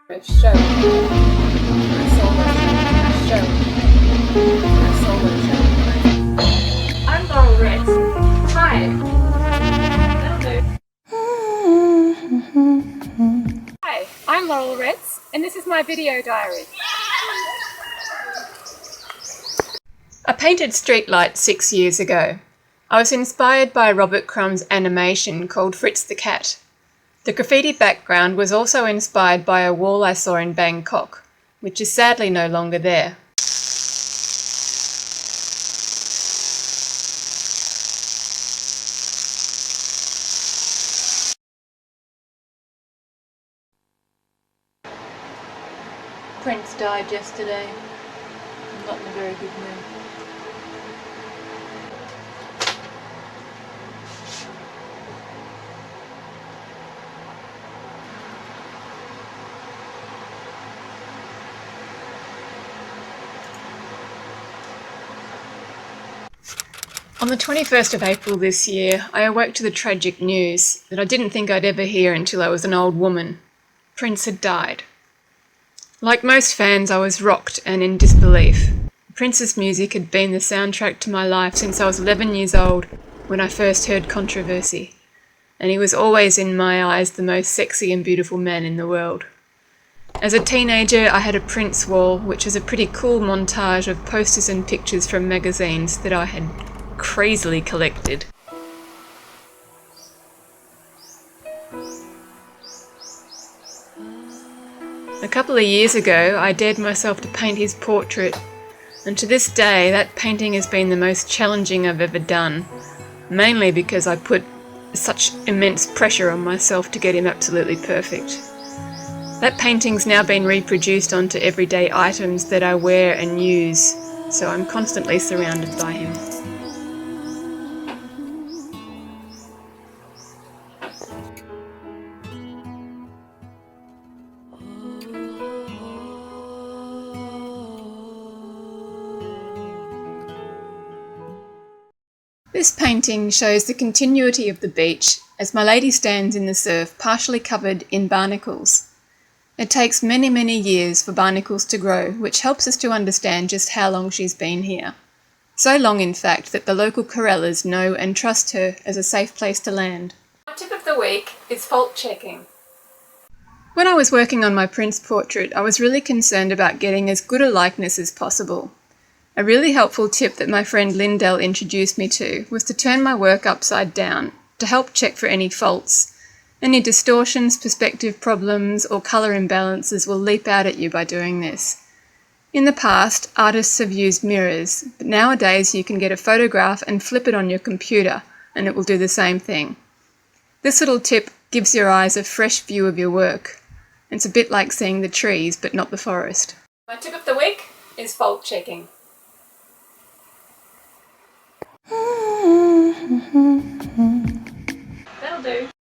Show. Show. I'm Laural Retz. Hi. Hi, I'm Laural Retz, and this is my video diary. I painted streetlights 6 years ago. I was inspired by Robert Crumb's animation called Fritz the Cat. The graffiti background was also inspired by a wall I saw in Bangkok, which is sadly no longer there. Prince died yesterday. I'm not in a very good mood. On the 21st of April this year, I awoke to the tragic news that I didn't think I'd ever hear until I was an old woman. Prince had died. Like most fans, I was rocked and in disbelief. Prince's music had been the soundtrack to my life since I was 11 years old when I first heard Controversy, and he was always in my eyes the most sexy and beautiful man in the world. As a teenager, I had a Prince wall, which was a pretty cool montage of posters and pictures from magazines that I had crazily collected. A couple of years ago, I dared myself to paint his portrait, and to this day that painting has been the most challenging I've ever done, mainly because I put such immense pressure on myself to get him absolutely perfect. That painting's now been reproduced onto everyday items that I wear and use, so I'm constantly surrounded by him. This painting shows the continuity of the beach as my lady stands in the surf partially covered in barnacles. It takes many, many years for barnacles to grow, which helps us to understand just how long she's been here. So long, in fact, that the local corrallers know and trust her as a safe place to land. My tip of the week is fault checking. When I was working on my Prince portrait, I was really concerned about getting as good a likeness as possible. A really helpful tip that my friend Lindell introduced me to was to turn my work upside down to help check for any faults. Any distortions, perspective problems, or colour imbalances will leap out at you by doing this. In the past, artists have used mirrors, but nowadays you can get a photograph and flip it on your computer and it will do the same thing. This little tip gives your eyes a fresh view of your work. It's a bit like seeing the trees but not the forest. My tip of the week is fault checking.